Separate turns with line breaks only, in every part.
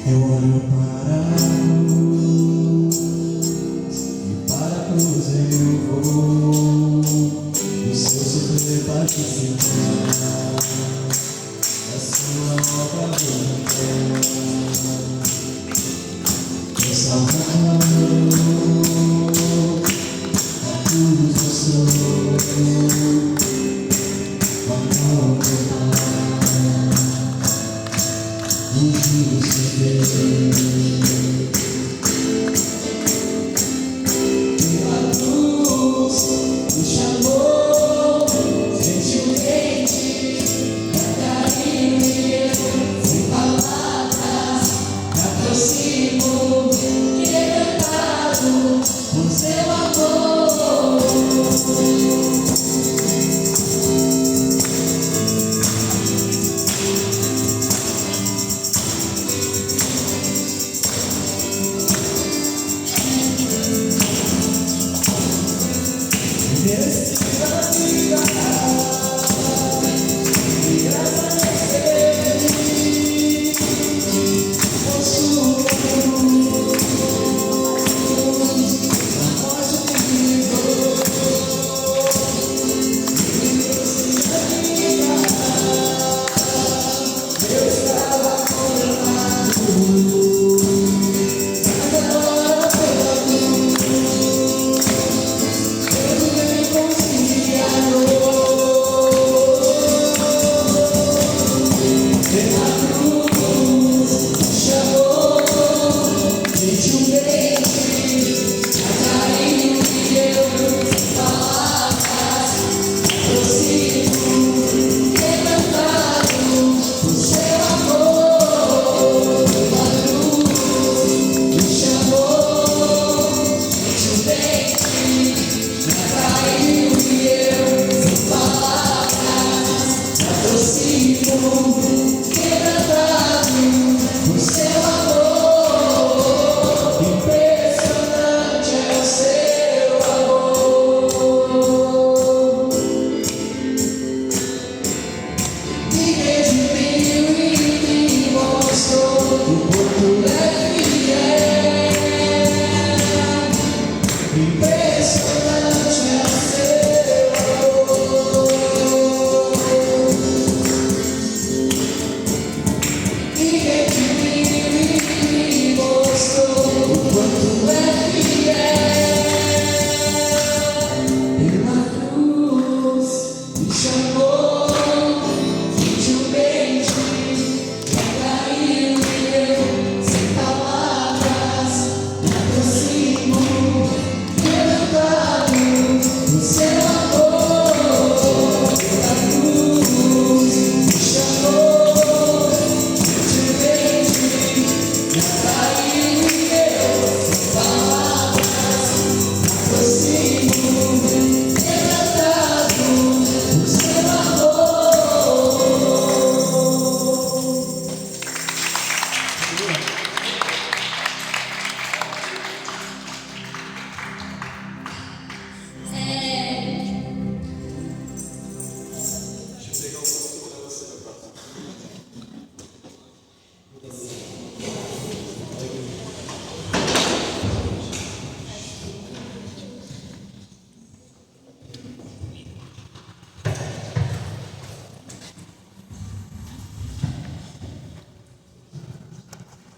Eu olho para a luz e para a cruz eu vou, o seu sofrer participar da sua obra voluntária. Meu Salvador, a cruz eu sou, amor pela cruz me chamou gentilmente pra carinho e eu sem palavras me aproximo, quebrantado por seu amor.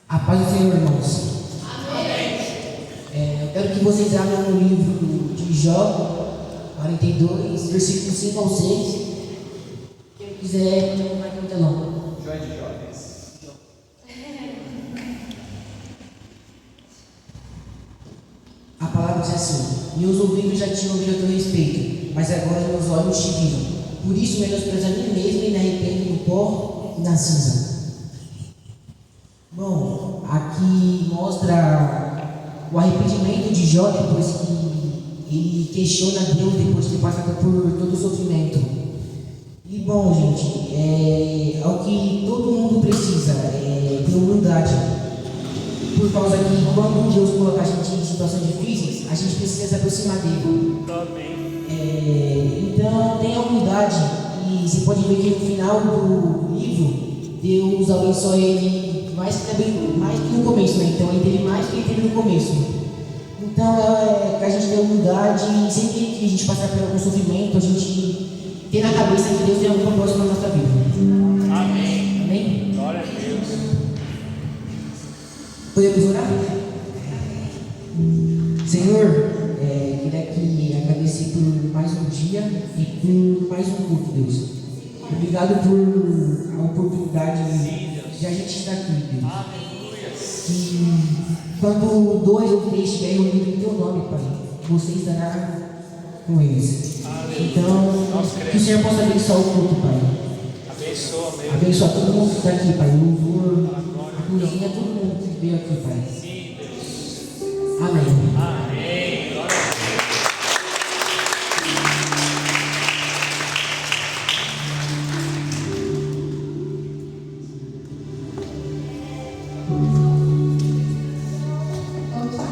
A paz do Senhor, irmãos.
Amém.
Eu quero que vocês abram no livro de Jó 42, versículos 5 ao 6. Quem quiser, vai aqui no telão.
Jó de jovens.
A palavra diz assim: meus ouvidos já tinham ouvido a teu respeito, mas agora meus olhos te viram. Por isso menosprezo a mim mesmo e me arrependo no pó e na cinza. Bom, aqui mostra o arrependimento de Jó depois que ele questiona Deus depois de ter passado por todo o sofrimento. E bom, gente, é o que todo mundo precisa, ter humildade. Por causa que quando Deus coloca a gente em situações difíceis, a gente precisa se aproximar dele. Então tenha humildade, e você pode ver que no final do livro Deus abençoa ele mais que no começo, né? Então ele teve mais do que ele teve no começo. Então é a gente ter humildade e sempre que a gente passar por algum sofrimento, a gente ter na cabeça que Deus tem algum propósito na nossa vida.
Amém.
Amém?
Glória a Deus.
Podemos orar? Senhor, queria aqui agradecer por mais um dia e por mais um culto, Deus. Obrigado por a oportunidade de a gente estar aqui, Deus. Que quando 2 ou 3 estiverem reunidos em teu nome, Pai, você estará com eles. Então, que o Senhor possa abençoar o culto, Pai.
Abençoa mesmo.
Abençoa todo mundo que está aqui, Pai. O louvor, a cozinha, todo mundo que veio aqui, Pai.
Sim, Deus.
Amém.
Amém. Glória a Deus.
Opa,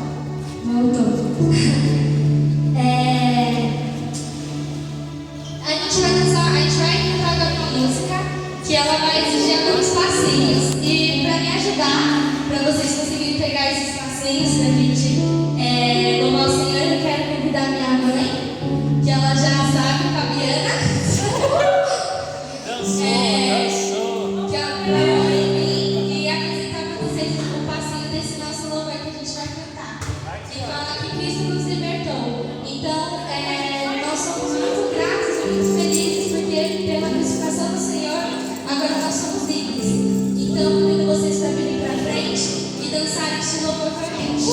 voltou. A gente vai cantar agora uma música que ela vai exigir alguns passinhos. E para me ajudar, para vocês conseguirem pegar esses passinhos, pra gente louvar o Senhor, eu quero convidar minha mãe, que ela já sabe, Fabiana.
Dançou.
Que ela vai vir e apresentar para vocês o passinho desse nosso louvor que a gente vai cantar. E fala que Cristo nos libertou. Então, nós somos muito gratos e muito felizes porque pela crucificação do Senhor, agora nós somos livres. Então, convido vocês para virem para frente e dançarem este louvor com a gente.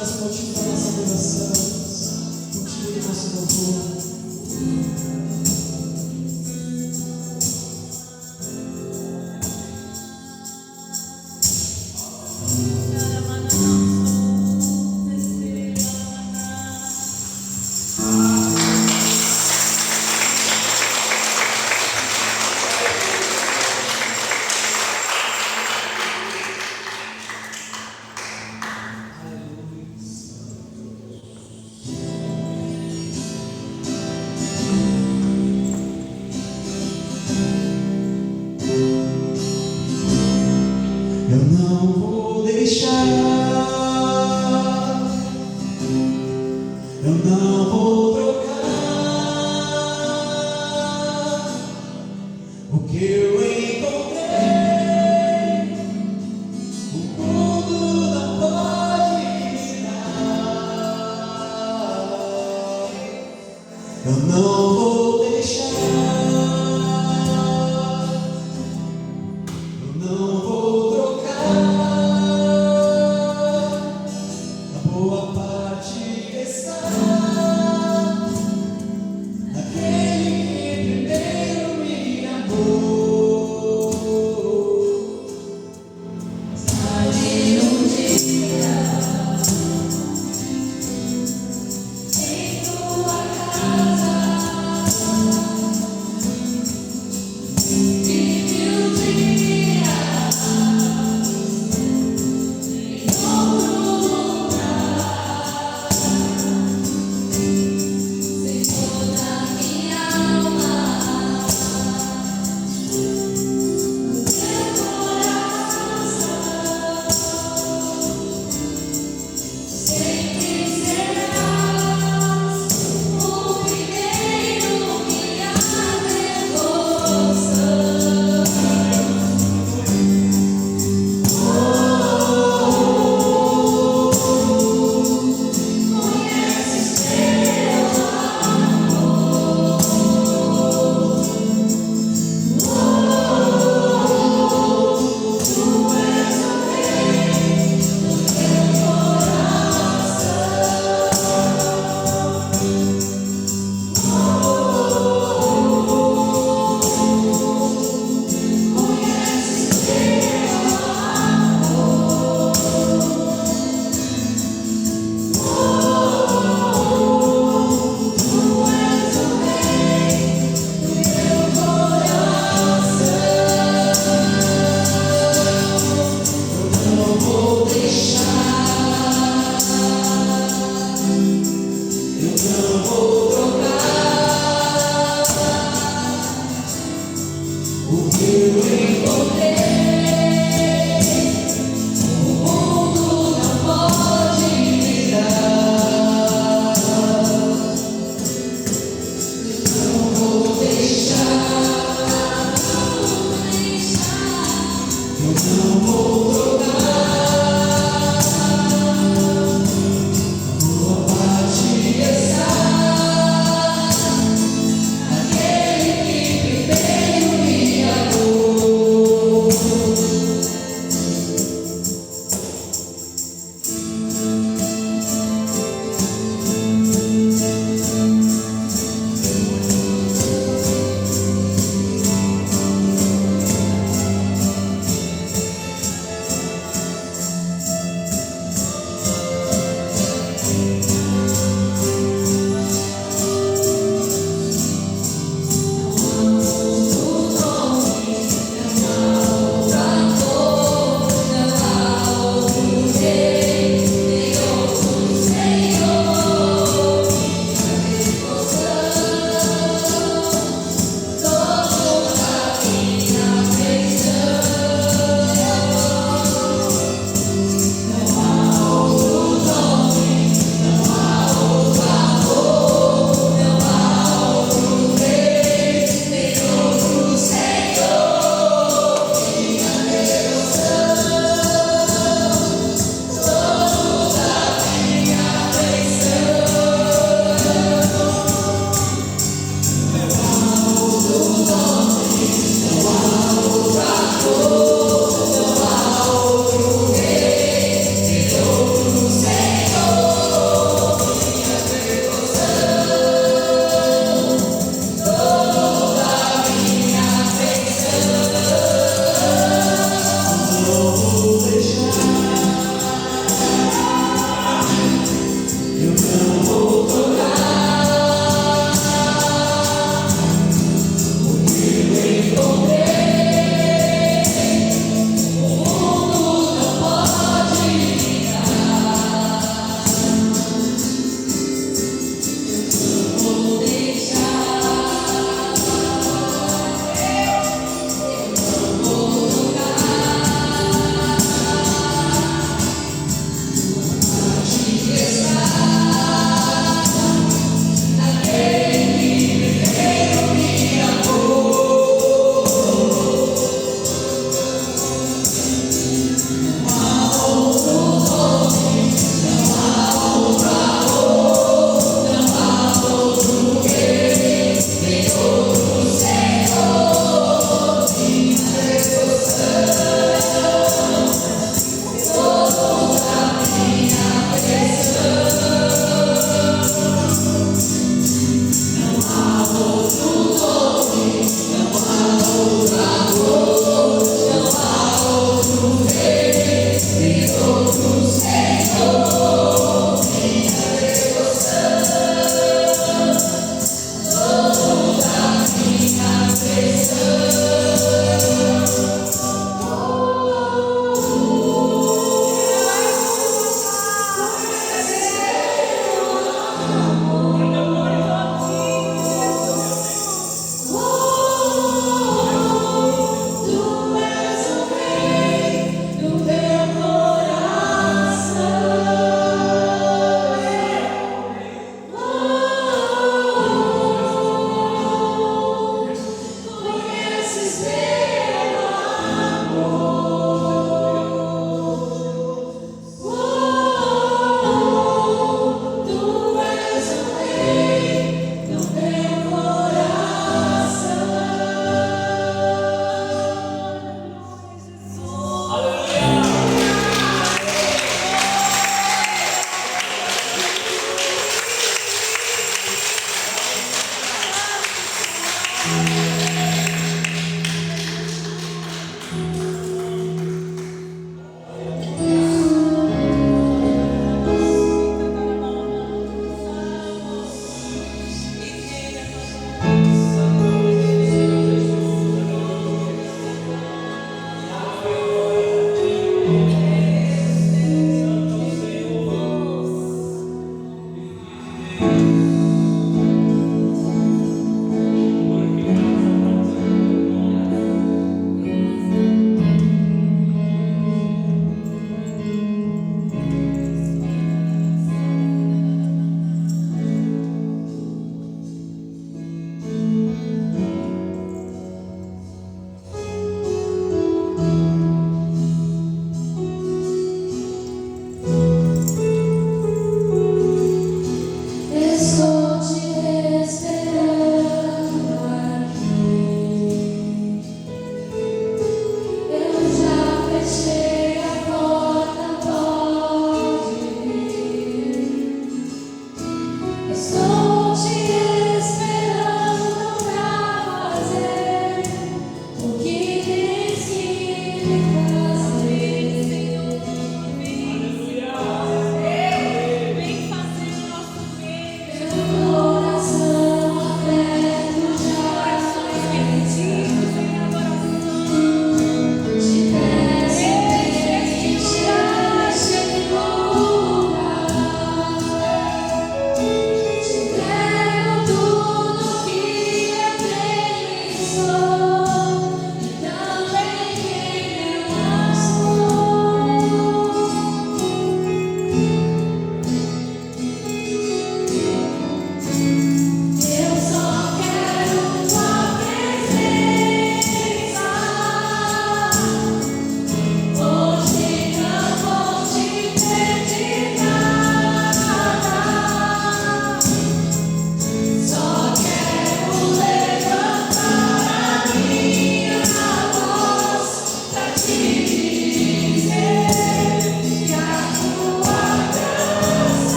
Traz o motivo da nossa adoração, motivo do nosso louvor. Eu não vou deixar, eu não vou trocar o que eu encontrei. O mundo não pode me dar. Eu não vou deixar. Não vou trocar, a boa parte está naquele que primeiro me amou. Ali um dia, em tua casa,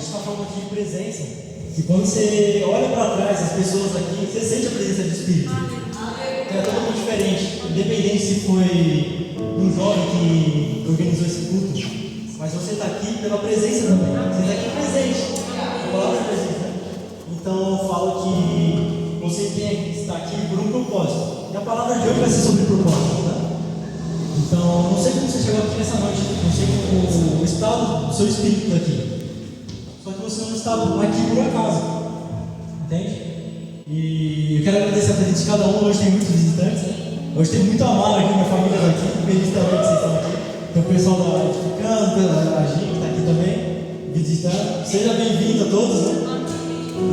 gente está falando aqui de presença. E quando você olha para trás, as pessoas aqui, você sente a presença do Espírito. É totalmente diferente, independente se foi um jovem que organizou esse culto, mas você está aqui pela presença também. Você está aqui presente. A palavra é presente, né? Então eu falo que você tem que estar aqui por um propósito. E a palavra de hoje vai ser sobre propósito, tá? Então, não sei como você chegou aqui nessa noite, não sei o estado do seu espírito aqui. Só que você não está aqui por acaso, entende? E eu quero agradecer a presença de cada um. Hoje tem muitos visitantes, né? Hoje tem muito amado aqui, minha família está aqui, feliz também que vocês estão aqui. Tem o pessoal da Edificando, a Gi que está aqui também, visitando. Seja bem-vindo a todos, né?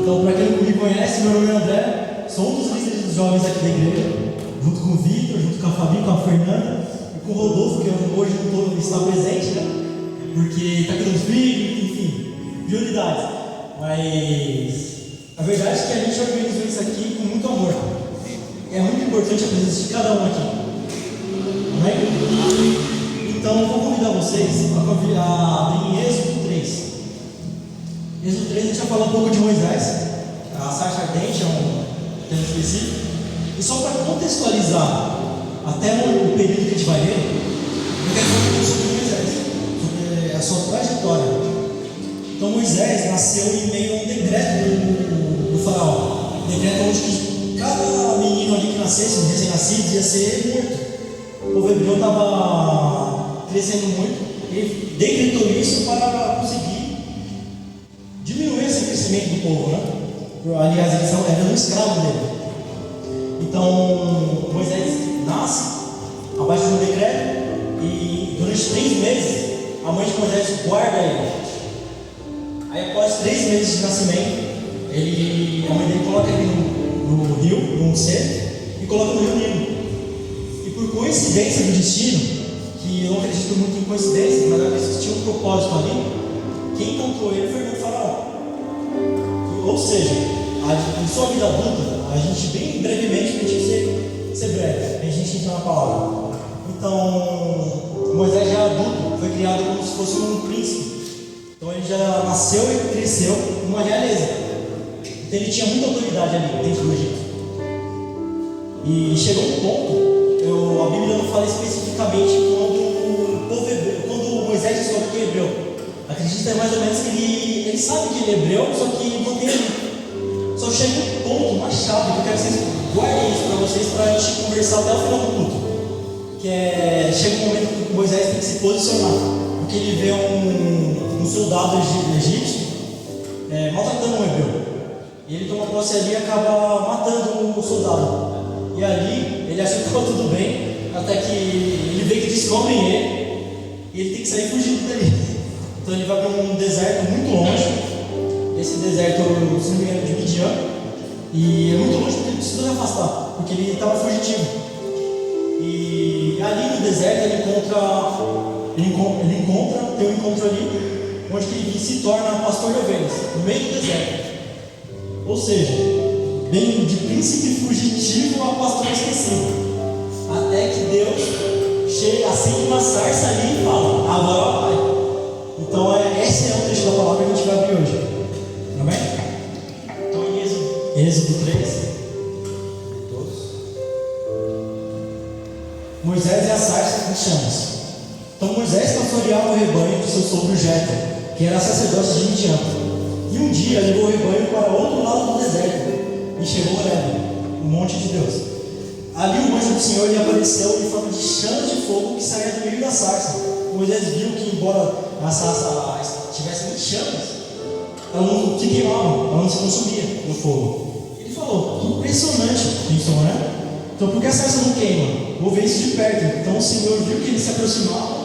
Então, para quem não me conhece, meu nome é André, sou um dos líderes dos jovens aqui da igreja, junto com o Vitor, junto com a Fabi, com a Fernanda e com o Rodolfo, que hoje não está presente, né? Porque está aqui nos filhos, enfim, prioridades. Mas a verdade é que a gente organizou isso aqui com muito amor. É muito importante a presença de cada um aqui. Amém? Então, eu vou convidar vocês a abrir em Êxodo 3. Êxodo 3, a gente vai falar um pouco de Moisés. A sarça ardente é um tema específico. E só para contextualizar até o período que a gente vai ler, eu quero falar um pouco sobre Moisés, sobre a sua trajetória. Então, Moisés nasceu em meio a um decreto do faraó. Um decreto onde que cada menino ali que nascesse, um recém-nascido, ia ser morto. O povo hebreu estava crescendo muito. Ele decretou isso para conseguir diminuir esse crescimento do povo, né? Aliás, eles eram escravos dele. Então, Moisés nasce abaixo de um decreto e durante 3 meses a mãe de Moisés guarda ele. Aí, após 3 meses de nascimento, a mãe dele coloca ele no rio, num cesto, e coloca no rio Nilo. E por coincidência do destino, que eu não acredito muito em coincidência, mas existia um propósito ali, quem encontrou ele foi o faraó. Ou seja, em sua vida adulta, a gente bem brevemente, para a gente ser breve, a gente entra na palavra. Então, Moisés já adulto, foi criado como se fosse um príncipe. Então ele já nasceu e cresceu numa realeza. Então ele tinha muita autoridade ali dentro do Egito. E chegou um ponto, a Bíblia não fala especificamente quando Moisés descobre que é hebreu. Acredita mais ou menos que ele sabe que ele é hebreu, só que mantém ali. Só chega um ponto, uma chave, que eu quero que vocês guardem isso para vocês, para a gente conversar até o final do culto. Que chega um momento que Moisés tem que se posicionar. Porque ele vê um soldado egípcio maltratando um hebreu. E ele toma posse ali e acaba matando o soldado. E ali ele acha que ficou tudo bem, até que ele vê que descobrem ele e ele tem que sair fugindo dali. Então ele vai para um deserto muito longe. Esse deserto, se não me engano, de Midian. E é muito longe porque ele precisou se afastar, porque ele estava fugitivo. E ali no deserto ele tem um encontro ali, onde ele se torna pastor de ovelhas, no meio do deserto. Ou seja, vem de príncipe fugitivo a pastor esquecido. Até que Deus chega, acende uma sarça ali e fala: agora vai. Então esse é o trecho da palavra que a gente vai abrir hoje. Amém? Então em Êxodo 3, todos. Moisés e a sarça em chamas. Então Moisés pastoreava o rebanho de seu sogro Jetro, que era sacerdote de Midian. E um dia levou o rebanho para outro lado do deserto e chegou a Horebe, o monte de Deus. Ali o anjo do Senhor lhe apareceu em forma de chamas de fogo que saía do meio da sarça. Moisés viu que, embora a sarça estivesse em chamas, ela não se queimava, ela não se consumia no fogo. Ele falou: que impressionante, pensou, né? Então por que a sarça não queima? Vou ver isso de perto. Então o Senhor viu que ele se aproximava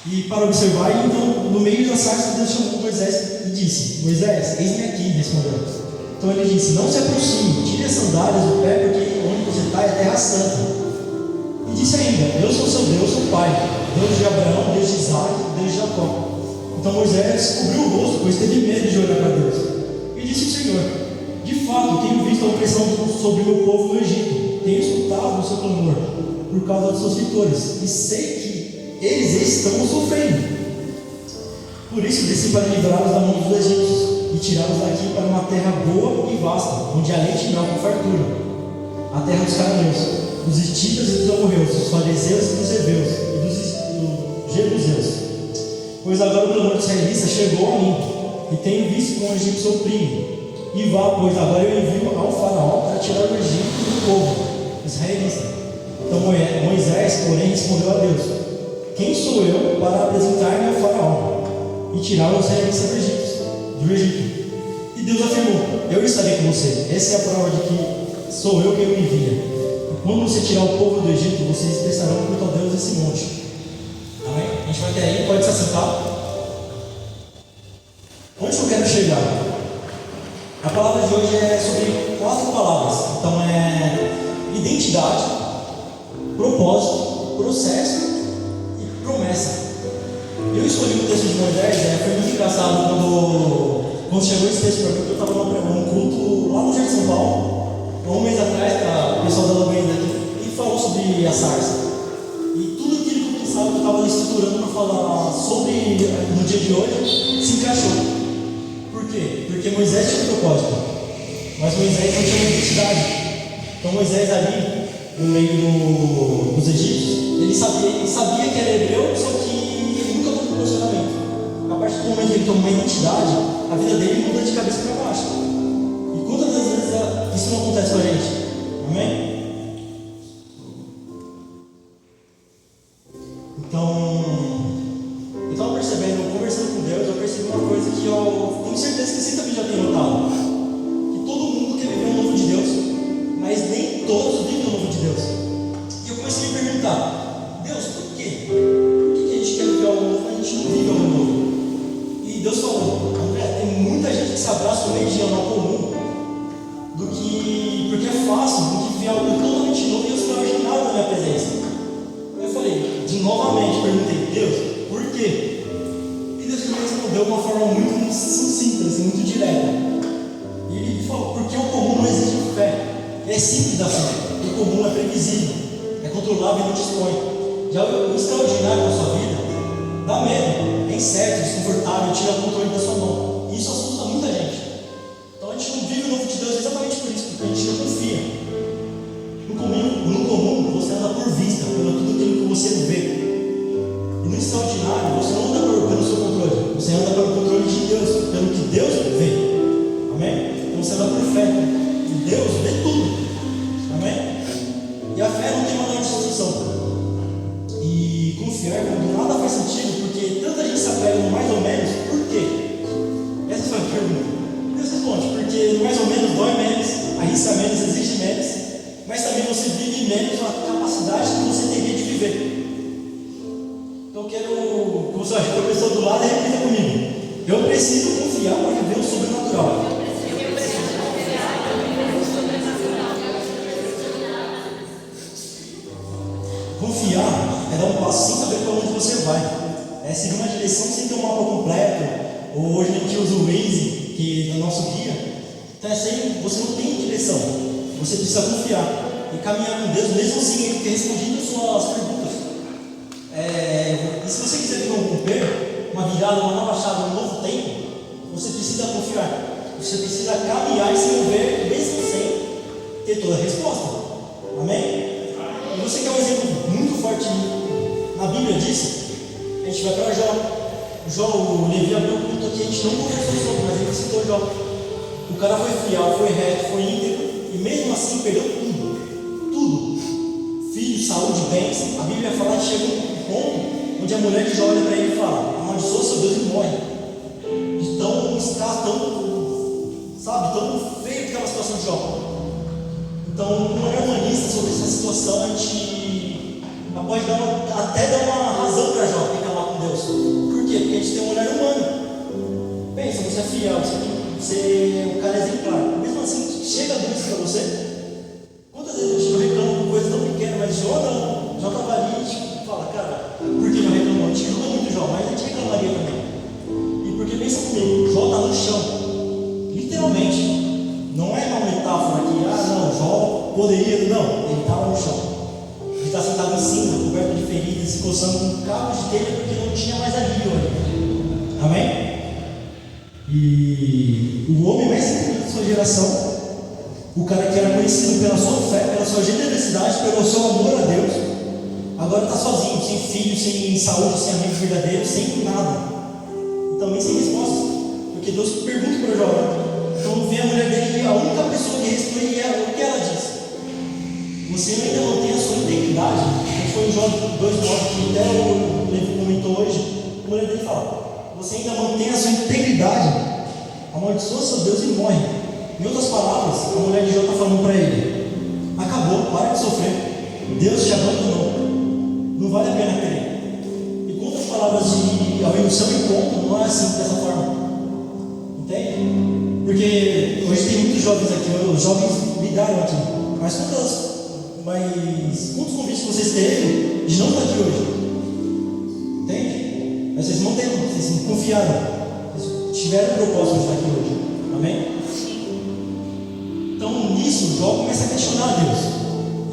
e para observar, e então no meio da sarça Deus chamou Moisés e disse: Moisés, eis-me aqui, respondeu. Então ele disse: não se aproxime, tire as sandálias do pé, porque onde você está é terra santa. E disse ainda: eu sou seu Deus, seu pai, Deus de Abraão, Deus de Isaac, Deus de Jacó. Então Moisés cobriu o rosto, pois teve medo de olhar para Deus. E disse o Senhor: de fato, tenho visto a opressão sobre o meu povo no Egito, tenho escutado o seu clamor por causa dos seus feitores, e sei que eles estão sofrendo. Por isso desci para livrá-los da mão dos egípcios e tirá-los daqui para uma terra boa e vasta, onde há leite e mel com fartura, a terra dos cananeus, dos hititas e dos amorreus, dos fariseus e dos heveus e dos jebuseus. Pois agora o clamor dos israelitas chegou a mim, e tenho visto como o egípcio oprime. E vá, pois agora eu envio ao faraó para tirar o Egito do povo israelita. Então Moisés, porém, respondeu a Deus: quem sou eu para apresentar-me ao faraó e tirar os israelitas do Egito? E Deus afirmou: eu estarei com você. Essa é a prova de que sou eu quem o envia. E quando você tirar o povo do Egito, vocês prestarão culto a Deus nesse monte. Amém? A gente vai até aí, pode se assentar. Onde eu quero chegar? A palavra de hoje é sobre 4 palavras. Então é identidade, propósito, processo e promessa. Eu escolhi o texto de Moisés, foi muito engraçado quando chegou esse texto para mim, porque eu estava num culto lá no Jardim São Paulo, há um mês atrás, o pessoal da Lambenda aqui, e falou sobre a sarça. E tudo aquilo que eu pensava que eu estava estruturando para falar sobre no dia de hoje se encaixou. Por quê? Porque Moisés tinha um propósito, mas Moisés não tinha uma identidade. Então Moisés ali, no meio dos egípcios, ele sabia que era hebreu, só que ele nunca teve um posicionamento. A partir do momento que ele toma uma identidade, a vida dele muda de cabeça para baixo. E quantas vezes isso não acontece com a gente? Amém? Então, eu estava percebendo, conversando com Deus, eu percebi uma coisa que eu tenho certeza que você também já tem notado. Que todo mundo quer viver o novo de Deus, mas nem todos vivem o novo de Deus. E eu comecei a me perguntar: Deus, por quê? Por que a gente quer viver algo novo, mas a gente não vive algo novo? E Deus falou: André, tem muita gente que se abraça no meio de ano comum, porque é fácil, do que viver algo totalmente novo e eu não vejo nada na minha presença. Eu falei, novamente, perguntei: Deus, por quê? E Deus me respondeu de uma forma muito sucinta, assim, muito direta. E ele falou: porque o comum não exige fé. É simples assim. O comum é previsível, é controlável e não dispõe. Já o extraordinário da sua vida dá medo, é incerto, desconfortável, tira o controle da sua mão. E isso assusta muita gente. Então a gente não vive o novo de Deus exatamente por isso, porque a gente não confia. No comum, você anda por vista, pelo tudo aquilo que você vê. E no extraordinário, você não anda pelo seu controle, você anda pelo controle de Deus, pelo que Deus vê. Amém? Então você anda por fé. E Deus vê tudo. Amém? E a fé não tem manual de instrução. E confiar quando nada faz sentido, porque tanta gente se apega no mais ou menos, por quê? Essa foi a pergunta. Deus responde: porque no mais ou menos dói menos, arrisca menos, exige menos, mas também você vive menos a capacidade que você teria de viver. Então eu quero que você ache que a pessoa do lado repita comigo: eu preciso confiar para viver o sobrenatural. Confiar é dar um passo sem saber para onde você vai. É seguir uma direção sem ter um mapa completo. Ou hoje a gente usa o Waze, que é o nosso guia. Então você não tem direção. Você precisa confiar e caminhar com Deus, mesmo assim Ele ter respondido as suas perguntas. E se você quiser viver um romper, uma virada, uma nova chave, um novo tempo, você precisa confiar. Você precisa caminhar e se mover, mesmo sem ter toda a resposta. Amém? E você quer um exemplo muito forte na Bíblia disso? A gente vai para Jó. O Levi abriu um culto aqui, a gente não conversou sobre, mas ele citou Jó. O cara foi fiel, foi reto, foi íntegro, e mesmo assim perdeu tudo. Tudo. Filhos, saúde, bens. A Bíblia fala que chega um ponto onde a mulher de Jó olha para ele e fala: amaldiçoa seu Deus e morre. De tão escasso, tão feio que estava a situação de Jó. Então, uma olhar humanista sobre essa situação, a gente pode até dar uma razão para Jó ficar lá com Deus. Por quê? Porque a gente tem um olhar humano. Pensa, você é fiel, você é um cara exemplar. Mesmo assim, chega a Deus para você. Quantas vezes a gente não reclama com coisas tão pequenas, mas Jó não. Jó estava ali e fala: cara, por que não reclamou? A gente ajuda muito Jó, mas a gente reclamaria também. E porque pensa comigo, Jó está no chão. Literalmente. Não é uma metáfora que, Jó poderia. Não, ele estava no chão. Ele está sentado em cima, coberto de feridas, se coçando com cabos de telha porque não tinha mais alívio ali. Amém? E o homem mais incrível da sua geração, o cara que era conhecido pela sua fé, pela sua generosidade, pelo seu amor a Deus, agora está sozinho, sem filho, sem saúde, sem amigos verdadeiros, sem nada. E também sem resposta. Porque Deus pergunta para Jó. Então vem a mulher dele, a única pessoa que responde é o que ela disse. Você ainda mantém a sua integridade. Foi em Jó 2,9 que até o Levi comentou hoje. A mulher dele fala: você ainda mantém a sua integridade, amaldiçoa seu Deus e morre. Em outras palavras, a mulher de Jó está falando para ele: acabou, para de sofrer, Deus te abandonou, não vale a pena crer. E com outras palavras de ao seu encontro, não é assim dessa forma. Entende? Porque hoje tem muitos jovens aqui, os jovens ligaram aqui, mas quantos convites vocês teve de não estar aqui hoje? Entende? Mas vocês manteram, vocês confiaram, vocês tiveram o propósito de estar aqui hoje. Amém? Então nisso, Jó começa a questionar a Deus.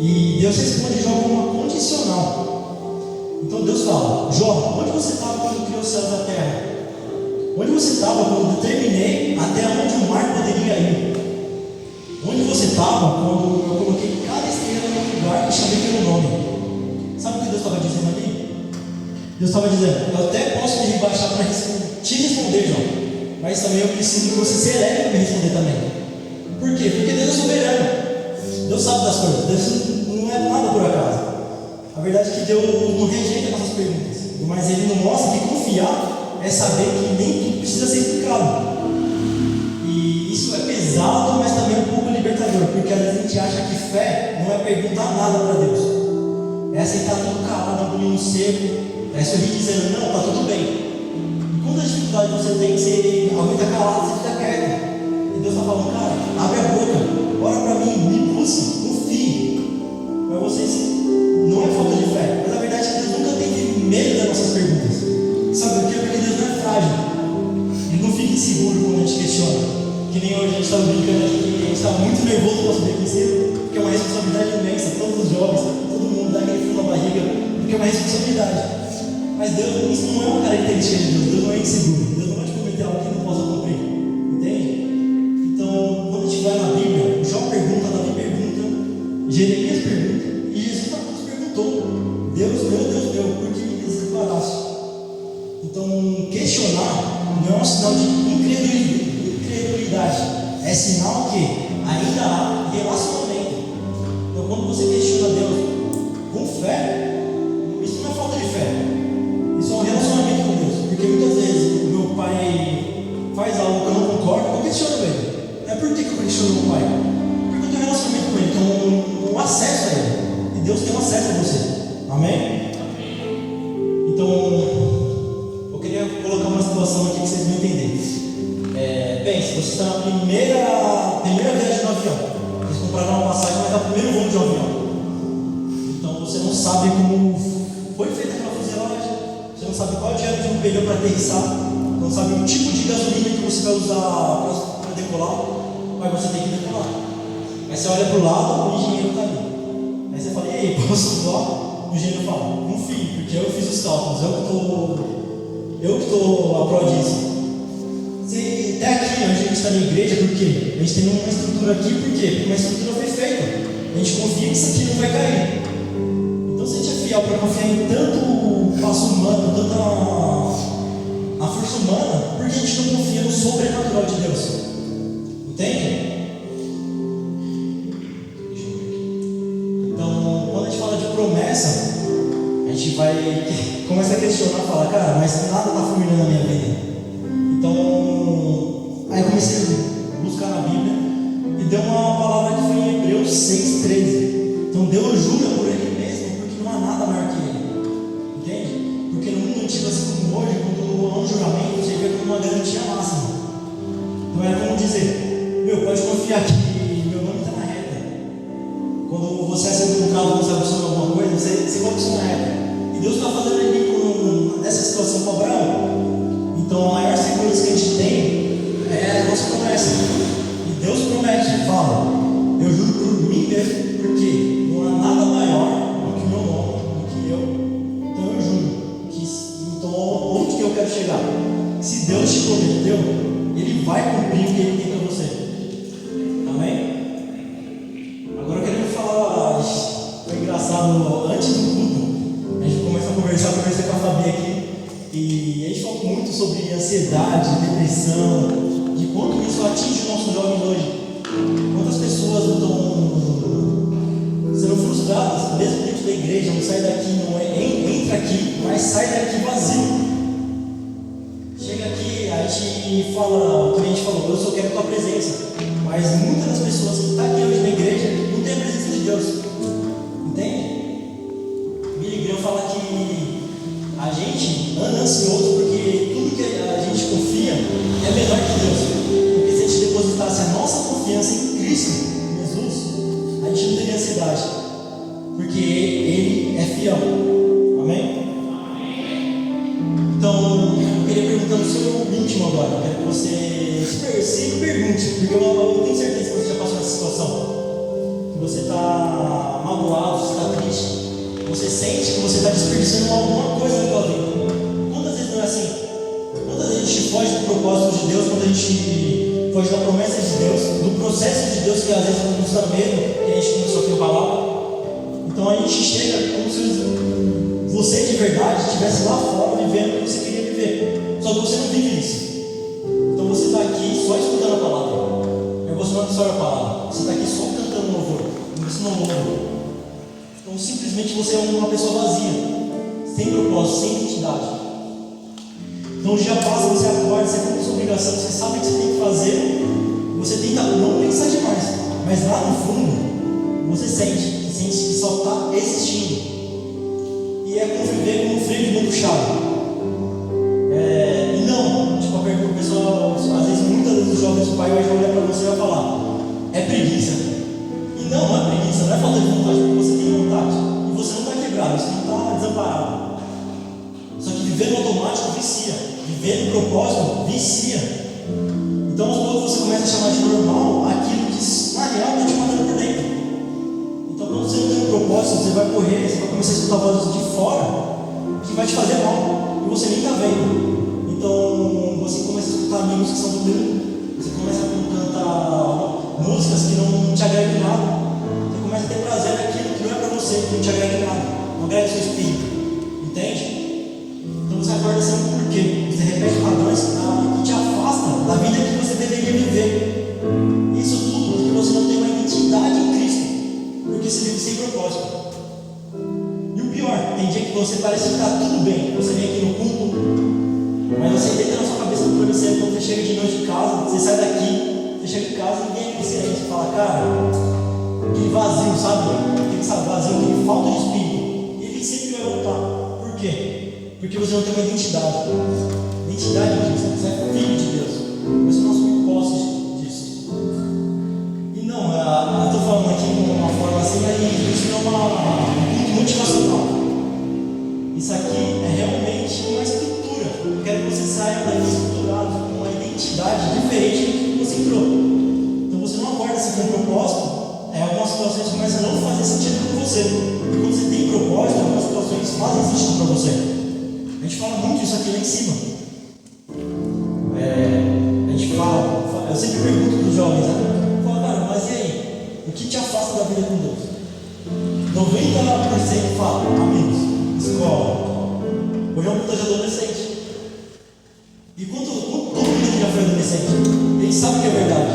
E Deus responde Jó com uma condicional. Então Deus fala: Jó, onde você estava quando criou os céus e a terra? Onde você estava quando determinei até onde o mar poderia ir? Onde você estava quando eu coloquei cada estrela no lugar e chamei pelo nome? Sabe o que Deus estava dizendo ali? Deus estava dizendo: eu até posso me rebaixar para te responder, Jó, mas também eu preciso que você se eleve para me responder também. Por quê? Porque Deus é soberano. Deus sabe das coisas. Deus não é nada por acaso. A verdade é que Deus não rejeita nossas perguntas, mas Ele não mostra que confiar é saber que nem tudo precisa ser explicado. E isso é pesado, mas também um pouco libertador, porque às vezes a gente acha que fé não é perguntar nada para Deus, é aceitar tudo calado, engolindo seco, é sorrir dizendo: não, está tudo bem. E quanta dificuldade você tem, alguém está calado, você fica quieto. E Deus está falando: cara, abre a boca, ora para mim, me busque, confie. Para vocês não é falta de fé, mas a verdade é que Deus nunca teve medo das nossas perguntas. Sabe por quê? Porque Deus não é frágil. Ele não fica inseguro quando a gente questiona. Que nem hoje a gente estava brincando aqui, que a gente está muito nervoso com o nosso BQC, porque é uma responsabilidade imensa. Todos os jovens, todo mundo dá aquele frio na barriga, porque é uma responsabilidade. Mas Deus, isso não é uma característica de Deus. Deus não é inseguro. Deus não vai te prometer algo que não possa cumprir. Entende? Então, quando a gente vai na Bíblia, Jó pergunta, Davi pergunta, Jeremias pergunta, e Jesus perguntou: Deus meu, por que me desamparaste? Então, questionar não é um sinal de incredulidade, é sinal que ainda há relacionamento. Então, quando você questiona Deus com fé, isso não é falta de fé, isso é um relacionamento com Deus. Porque muitas vezes o meu pai faz algo que eu não concordo, eu questiono ele. É por que eu questiono meu pai? Porque eu tenho um relacionamento com ele, tenho um acesso a ele, e Deus tem um acesso a você. Amém? Então, eu queria colocar uma situação aqui que vocês vão entender. Pense, você está na primeira viagem no avião. Vocês compraram uma passagem, mas é o primeiro voo de um avião. Então você não sabe como foi feita aquela fuselagem, você não sabe qual diâmetro de um pneu para aterrissar, não sabe o tipo de gasolina que você vai usar para decolar, mas você tem que decolar. Aí você olha para o lado, o engenheiro está ali. Aí você fala: e aí, posso voar? O engenheiro fala: confie, porque eu fiz os cálculos, eu que estou a prova disso. Até aqui, onde a gente está na igreja, por quê? A gente tem uma estrutura aqui, por quê? Porque uma estrutura foi feita. A gente confia que isso aqui não vai cair. Então, se a gente é fiel para confiar em tanto passo humano, tanta a força humana, por que a gente não confia no sobrenatural de Deus? Entende? Então, quando a gente fala de promessa, a gente começa a questionar, falar: cara, mas nada está fluindo na minha vida. Então, aí eu comecei a buscar na Bíblia e deu uma palavra que foi em Hebreus 6,13. Então Deus jura por Ele mesmo, porque não há nada maior que Ele. Entende? Porque no mundo antigo, assim como hoje, quando há um juramento, você vê como uma garantia máxima. Então era como dizer: pode confiar que meu nome está na reta. Quando você recebe um carro, você sabe sobre alguma coisa, você coloca isso na reta. E Deus está fazendo ali nessa situação com Abraão. Então, a maior segurança que a gente tem é a nossa promessa. E Deus promete, fala: eu juro por mim mesmo, porque não há nada maior do que o meu nome, do que eu. Então, eu juro. Então, onde que eu quero chegar? se Deus te prometeu, Ele vai cumprir o que Ele tem para você. Amém? Agora eu queria falar, foi engraçado, antes do culto, a gente começou a conversar com a Fabi aqui, e a gente falou muito sobre ansiedade, depressão, de quanto isso atinge os nossos jovens hoje. Quantas pessoas não estão sendo frustradas, mesmo dentro da igreja, não sai daqui, não entra aqui, mas sai daqui vazio. Chega aqui, a gente fala, o que a gente falou, eu só quero a tua presença. Mas muitas das pessoas que estão aqui hoje na igreja não têm a presença de Deus. Entende? Billy Graham fala que a gente anda ansioso porque tudo que a gente confia é menor que Deus. Porque se a gente depositasse a nossa confiança em Cristo, Jesus, a gente não teria ansiedade. Porque Ele é fiel. Amém? Então, eu queria perguntar no seu íntimo agora. Eu quero que você se pergunte, porque eu tenho certeza que você já passou nessa situação. Que você está magoado, você está triste. Você sente que você está desperdiçando alguma coisa na tua vida. Quantas vezes não é assim? Quantas vezes a gente foge do propósito de Deus, quando a gente foge da promessa de Deus, do processo de Deus que às vezes nos dá medo, que a gente começou a ter palavra. Então a gente chega como se você de verdade estivesse lá fora vivendo o que você queria viver. Só que você não vive isso. Então você está aqui só escutando a palavra. Mas você não absorve a palavra. Você está aqui só cantando louvor. Isso não é louvor. Então simplesmente você é uma pessoa vazia, sem propósito, sem identidade. Então o dia passa, você acorda, você cumpre sua obrigação, você sabe o que você tem que fazer, você tenta não pensar demais, mas lá no fundo você sente que só está existindo. E é conviver com um freio de mão puxado. E não, tipo, a pergunta do pessoal, às vezes, muitas vezes os jovens, o pai vai olhar para você e vai falar: é preguiça. E não é preguiça, não é falta de vontade, porque você tem vontade. E você não está quebrado, você não está desamparado. Só que viver no automático vicia. Viver no propósito vicia. Então aos poucos você começa a chamar de normal aquilo que na real está te mandando por dentro. Então quando você não tem um propósito, você vai correr, você vai começar a escutar vozes de fora que vai te fazer mal. E você nem está vendo. Então você começa a escutar amigos que são do mundo. Você começa a cantar músicas que não te agregam em nada. Você começa a ter prazer naquilo que não é para você, que não te agrega em nada. Não agrega o seu espírito. Entende? Então você acorda sendo por quê? Você repete padrões que te afastam da vida que você deveria viver. Isso tudo porque você não tem uma identidade em Cristo. Porque você vive sem propósito. E o pior, tem dia que você parece que está tudo bem. Você vem aqui no culto, mas você deita na sua cabeça no travesseiro. Quando você chega de noite de casa, você sai daqui, você chega em casa e ninguém é aqui silêncio. Você fala: cara, aquele vazio, sabe? Aquele vazio, aquele falta de espírito. E ele sempre vai voltar. Por quê? Porque você não tem uma identidade. Identidade de Cristo. Você é filho de Deus. Você não assume posse disso. E não, eu estou falando aqui de uma forma assim, mas isso não é uma motivacional. Isso aqui é realmente uma estrutura. Eu quero que você saia daqui estruturado com uma identidade diferente do que você entrou. Então você não acorda sem ter propósito. Algumas situações começam a não fazer sentido para você. E quando você tem propósito, algumas situações fazem sentido para você. A gente fala muito isso aqui lá em cima. A gente fala, eu sempre pergunto para os jovens, né? Fala: cara, mas e aí? O que te afasta da vida com Deus? 90% fala: amigos, escola. Hoje é um puta de adolescente. E todo mundo já foi adolescente? Eles sabem que é verdade.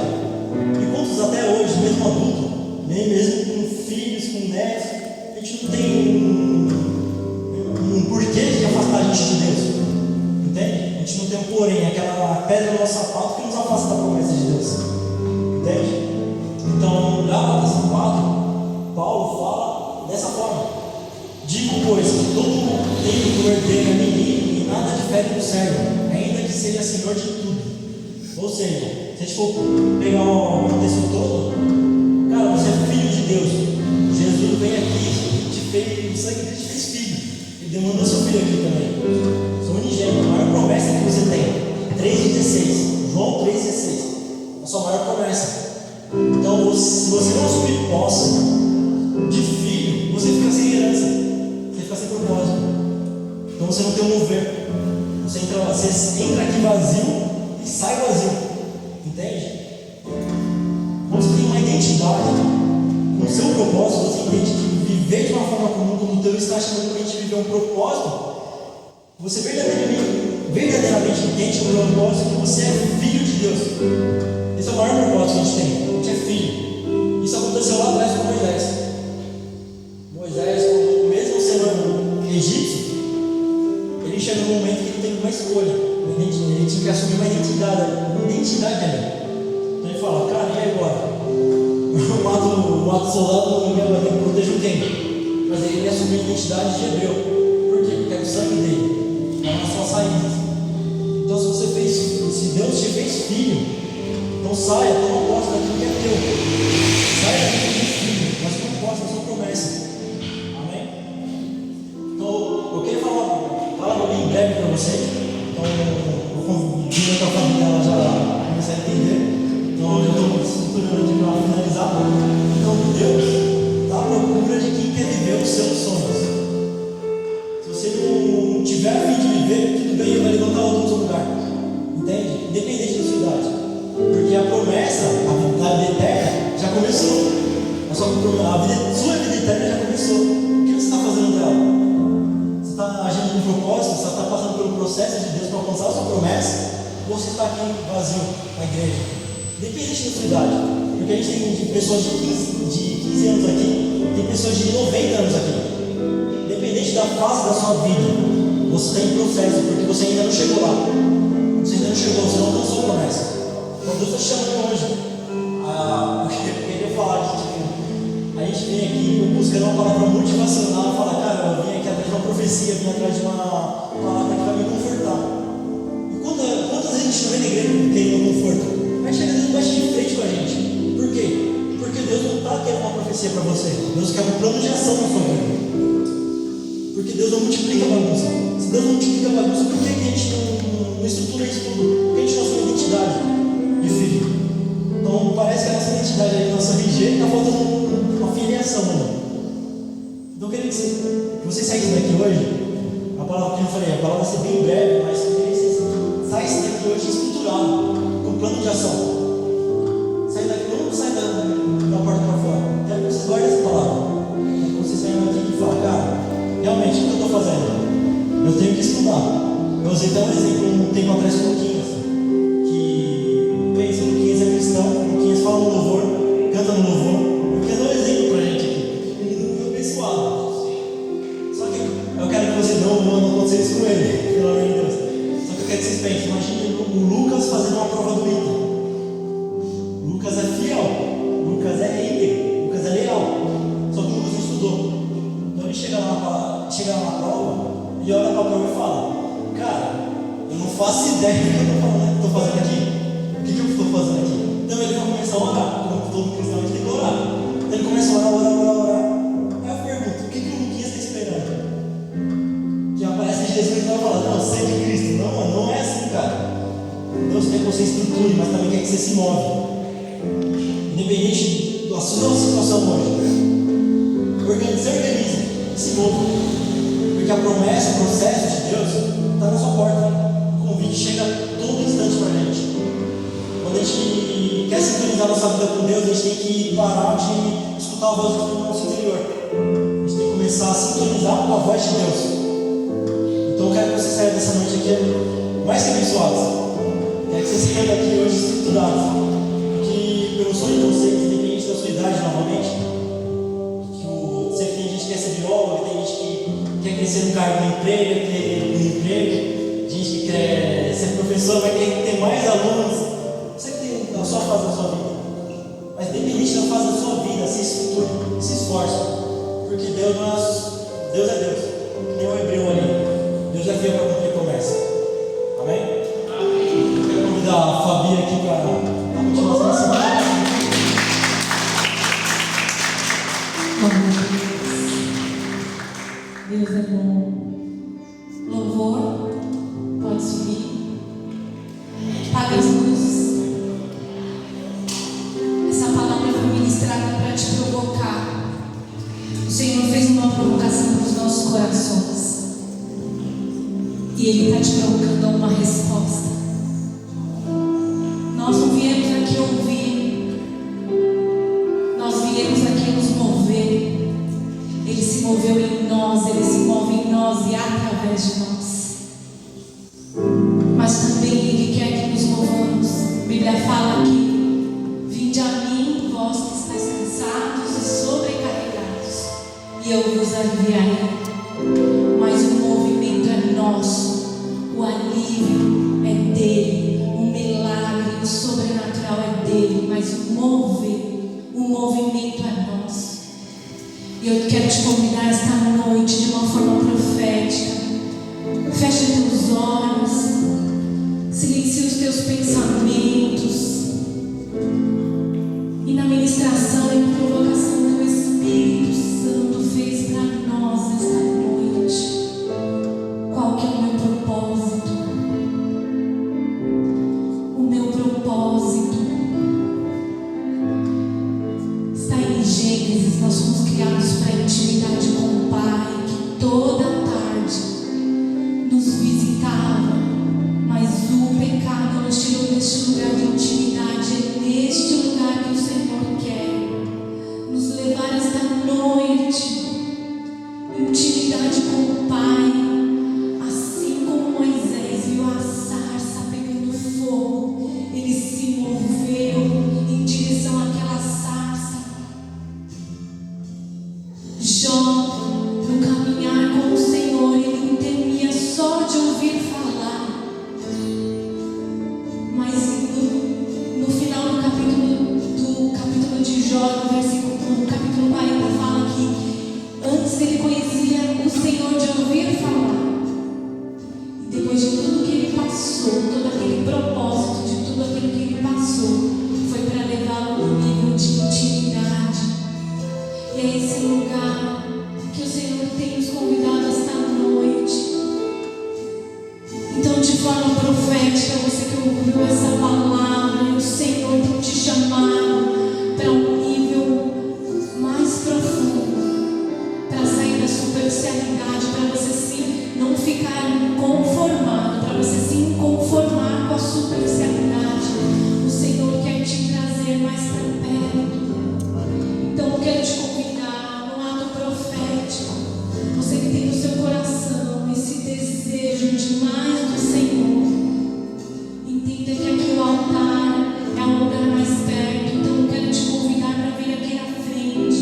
E quantos até hoje, mesmo adulto, mesmo com filhos, com netos, a gente não tem um porquê de afastar a gente de Deus. Entende? A gente não tem um porém, aquela pedra no nosso sapato que nos afasta da promessa de Deus. Entende? Então, Gálatas 4, Paulo fala dessa forma: digo, pois, que todo mundo tem que herdeiro é menino e nada difere do servo, ainda que seja senhor de tudo. Ou seja, se a gente for pegar o contexto todo, cara, você é filho de Deus. Jesus vem aqui, te fez, o sangue dele te fez filho. Ele demandou seu filho aqui também. Sou unigênito, a maior promessa que você tem. 3,16. João 3,16. A sua maior promessa. Então, se você não assumir posse de filho, você fica sem herança. Você fica sem propósito. Então você não tem um mover. Você entra aqui vazio e sai vazio. Entende? Quando você tem uma identidade, com o seu propósito, você entende que viver de uma forma comum, como Deus está chamando a gente viver um propósito, você verdadeiramente entende o propósito que você é filho de Deus. Esse é o maior propósito que a gente tem. A gente é filho. Isso aconteceu lá atrás com Moisés. Moisés, mesmo sendo egípcio, ele chega num momento que ele tem uma escolha. Ele tinha que assumir uma identidade ali. Então ele fala, cara, e agora? Eu mato o soldado, não vai ter que proteger quem? Mas ele assumiu a identidade de hebreu. Por quê? Porque é o sangue dele. É a sua saída. Então se Deus te fez filho, então saia, toma posse daquilo que é teu. Saia daquilo que é filho, mas toma posse da sua promessa. Amém? Então, eu queria falar bem breve para vocês. Então, eu convido para a família ela já começar a entender. Então, eu estou estruturando aqui para finalizar. Então, Deus está à procura de quem quer viver os seus sonhos. Se você não tiver a fim de viver, tudo bem, ele vai levantar outro no seu lugar. Entende? Independente da sua idade. Porque a promessa, a vida eterna, já começou. Sua vida eterna já começou. O que você está fazendo dela? Você está agindo com propósito? Você está passando pelo processo de Deus para alcançar a sua promessa? Ou você está aqui vazio na igreja? Independente da sua idade. Porque a gente tem pessoas de 15 anos aqui, tem pessoas de 90 anos aqui. Independente da fase da sua vida, você está em processo, porque você ainda não chegou lá. Você ainda não chegou, você não alcançou a promessa. Então Deus está chamando hoje. Eu queria falar que a gente vem aqui buscando uma palavra motivacional, fala, cara, eu vim aqui atrás de uma profecia, vim atrás de uma palavra que vai me confortar. E quantas vezes a gente não vem na igreja querendo conforto? Mas chega Deus bate de frente com a gente. Por quê? Porque Deus não está querendo uma profecia para você. Deus quer um plano de ação na sua vida. Porque Deus não multiplica a bagunça. Se Deus não multiplica a bagunça, por que a gente não estrutura isso tudo? Por que a gente não assume identidade de filho? Então parece que a nossa identidade aí, a nossa RG, está faltando uma filiação, né? Então eu queria que você saísse daqui hoje, a palavra que eu falei, a palavra vai ser bem breve, mas eu queria que você saísse daqui hoje estruturado, com plano de ação. Sai daqui, não sai da porta para fora. Quero que vocês guardem essa palavra. Quero que vocês saiam daqui e falem, cara, realmente, o que eu estou fazendo? Eu tenho que estudar. Eu usei até um exemplo um tempo atrás com o Luquinhas, que pensa, o Luquinhas é cristão, o Luquinhas fala no louvor, canta no louvor. O Luquinhas dá um exemplo pra gente aqui. Ele não é abençoado. Só que eu quero que vocês não acontecer isso com ele, pelo amor de Deus. Só que eu quero que vocês pensem, imagine o Lucas fazendo uma prova do ITA. Lucas é fiel, Lucas é íntegro, Lucas é leal. Só que o Lucas não estudou. Então ele chega lá na prova e olha para a prova e fala, cara, eu não faço ideia do que eu estou fazendo aqui. O que eu estou fazendo aqui? Então ele vai começar a orar, como todo cristão a gente tem que orar. Então ele começa a orar. Aí eu pergunto, o que o Luquinhas está esperando? Que aparece Jesus e vai falar, não, você é de Cristo. Não, mano, não é assim, cara. Deus quer que você estruture, mas também quer que você se move. Independente da sua situação hoje. Se organize, se mova. Porque a promessa, o processo de Deus está na sua porta. O convite chega todo instante para a gente. Quando a gente quer sintonizar nossa vida com Deus, a gente tem que parar de escutar a voz do nosso interior. A gente tem que começar a sintonizar com a voz de Deus. Então eu quero que você saia dessa noite aqui mais que abençoados. Quero que você saia daqui hoje estruturados. Porque pelo sonho de vocês, independente da sua idade novamente, sei que tem gente que quer ser biólogo, tem gente que quer crescer no cargo do emprego, gente que quer ser professor, vai querer ter mais alunos. Você que tem a sua fase da sua vida. Mas independente da fase da sua vida, se estruture, se esforce. Porque Deus é Deus. Que nem o hebreu ali. Deus é fiel para cumprir promessa. Amém? Eu quero convidar a Fabi aqui para a continuação da semana.
Deus é bom. Louvor, pode subir. Paga as luzes. Essa palavra foi ministrada para te provocar. O Senhor fez uma provocação para os nossos corações.
o movimento é nosso. E eu quero te convidar esta noite de uma forma profética. Feche teus olhos, silencie os teus pensamentos. E na ministração e provocação que o Espírito Santo fez para nós esta noite, qual que é o meu propósito? O meu propósito está em Gênesis. Nós somos criados para a intimidade com o Pai, que toda tarde nos visitava, mas o pecado nos tirou deste lugar de intimidade. É neste lugar que o Senhor quer nos levar esta noite, intimidade com o Pai, assim como Moisés viu a sarça pegando fogo, ele se moveu em direção àquela sarça. Jó, no caminhar com o Senhor, ele não temia só de ouvir falar, mas no final do capítulo de Jó, no capítulo 40, fala que antes ele conhecia o Senhor de ouvir falar, e depois de tudo que ele passou, todo aquele propósito de tudo aquilo que ele passou, foi para levá-lo no nível de intimidade. E é esse lugar que o Senhor tem nos convidado esta noite. Então, de forma profética, você que ouviu essa palavra, o Senhor tem te chamado para um nível mais profundo, para sair da superficialidade, para você não ficar conformado, para você se inconformar com a superficialidade. O Senhor quer te trazer mais para perto. Então eu quero te convidar no ato profético, você que tem no seu coração esse desejo de mais do Senhor, entenda que aqui o altar é um lugar mais perto. Então eu quero te convidar para vir aqui à frente,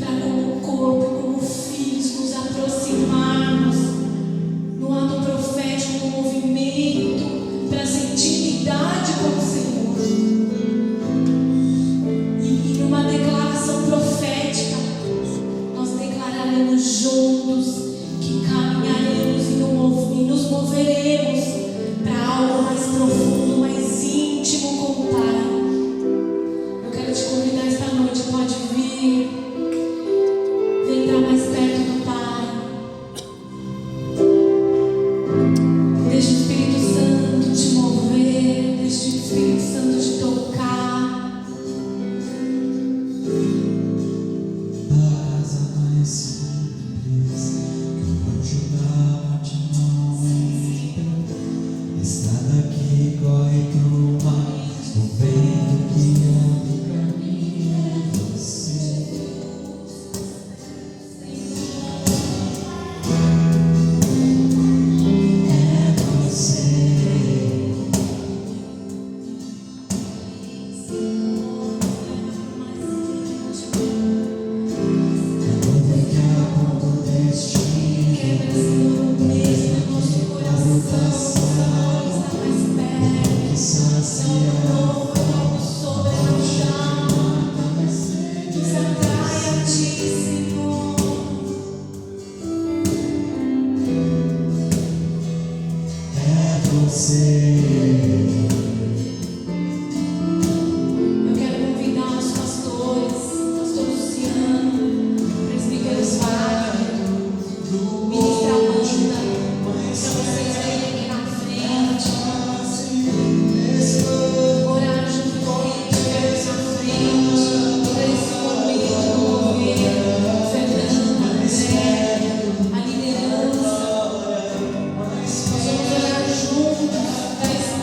para como corpo, como filhos, nos aproximarmos no ato profético, no movimento, para essa intimidade com o Senhor. E numa declaração profética, nós declararemos juntos que caminharemos e nos moveremos para algo mais profundo, mais íntimo com o Pai. Eu quero te convidar esta noite, pode vir, vem para mais perto do Pai. Deixa o Espírito Santo te mover, deixa o Espírito Santo te tocar.
Das mais simples, que o anjo da morte não entra. Estrada que corre pro mar, o vento que anda o caminho é você. É você. Quando que aponta o destino,
Quebra esse mesmo no nosso coração, está mais perto.
que sacia
Algo novo, algo sobrenatural, nos atrai a Ti, Senhor.
é você.
Eu quero convidar os pastores, pastor Luciano, presbítero Wagner, ministra a banda, para vocês verem aqui na frente, orar junto com quem estiver na frente, por esse momento do governo, Fernanda, André, a liderança. Nós vamos orar juntos para esse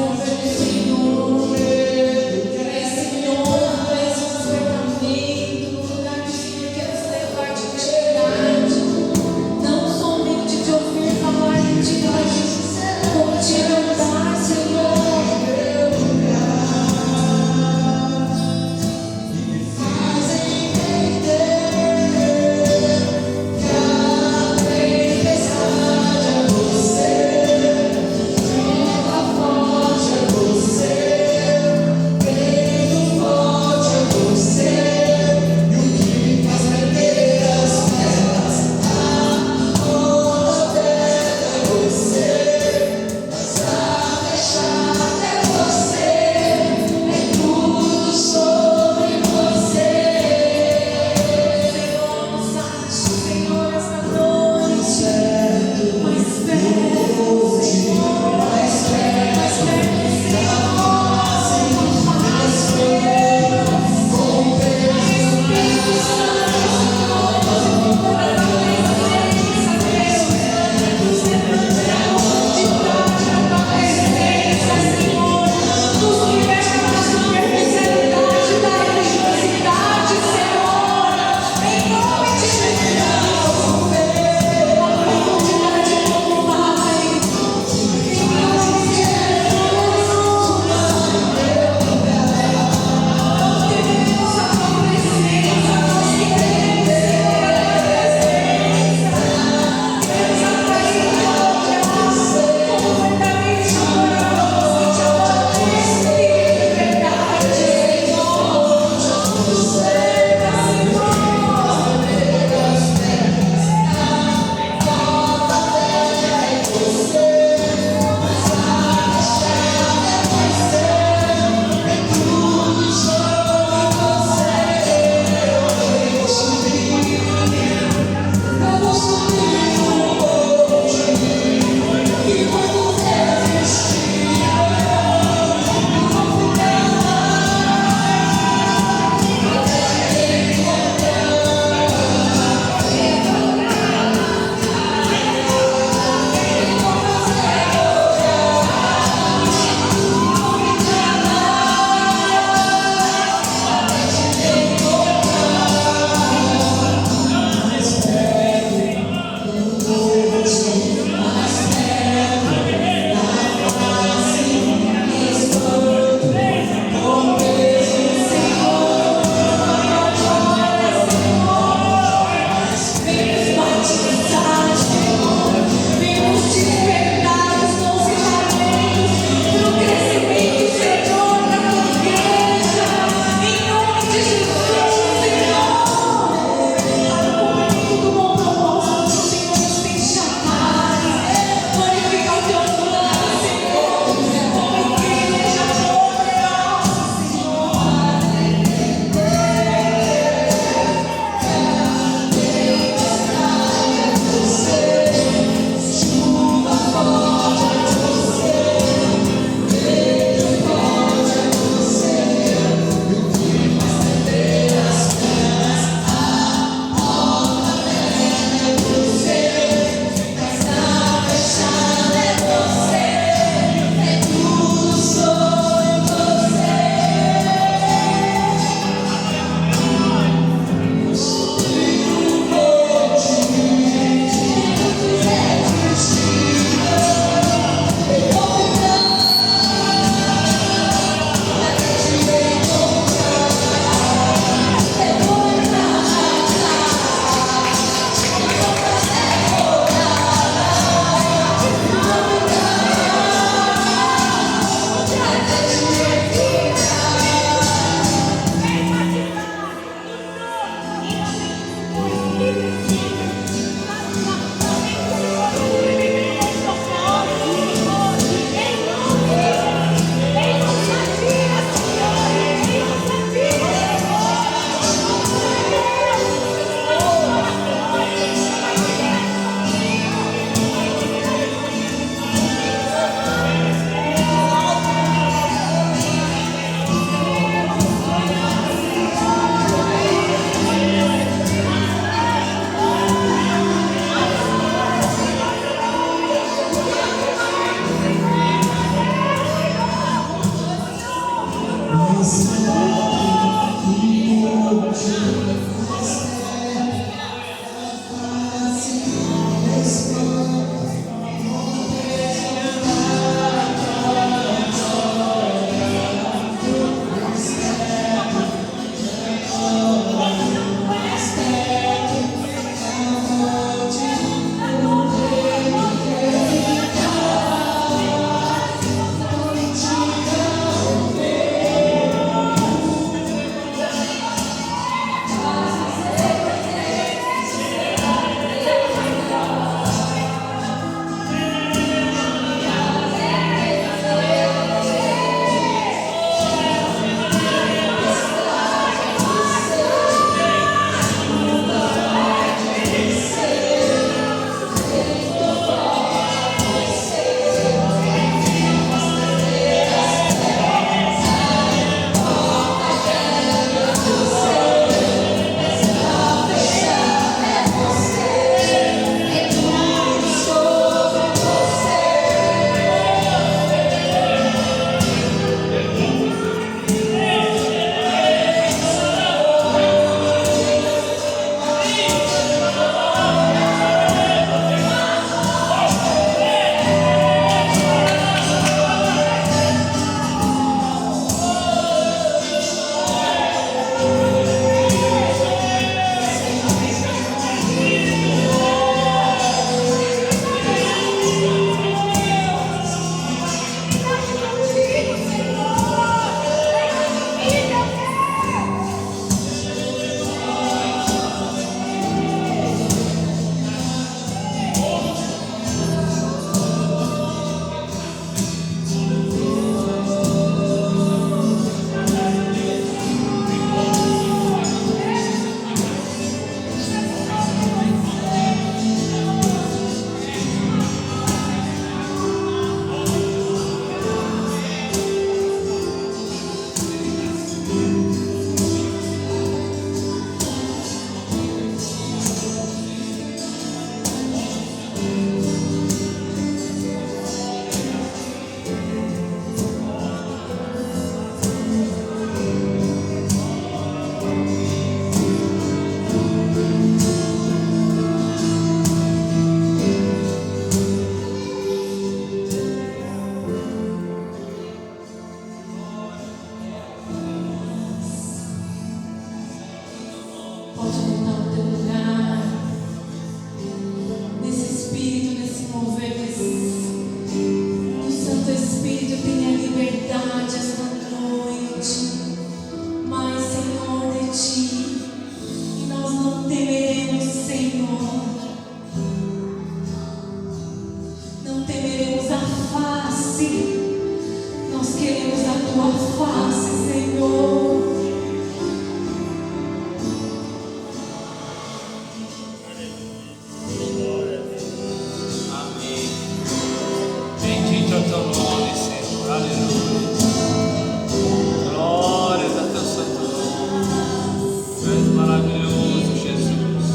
tua face, Senhor.
Amém. Bendito é o teu nome, Senhor. Aleluia. Glórias a teu santo nome. Tu és maravilhoso, Jesus.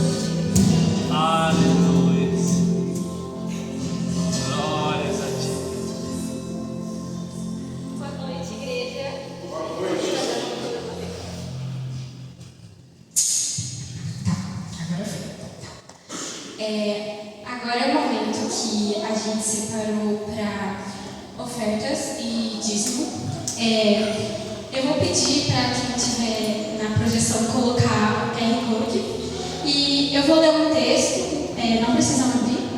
Aleluia. Glórias a ti.
Boa noite, igreja. Agora é o momento que a gente separou para ofertas e dízimo. Eu vou pedir para quem estiver na projeção colocar o QR Code. E eu vou ler um texto, não precisa abrir.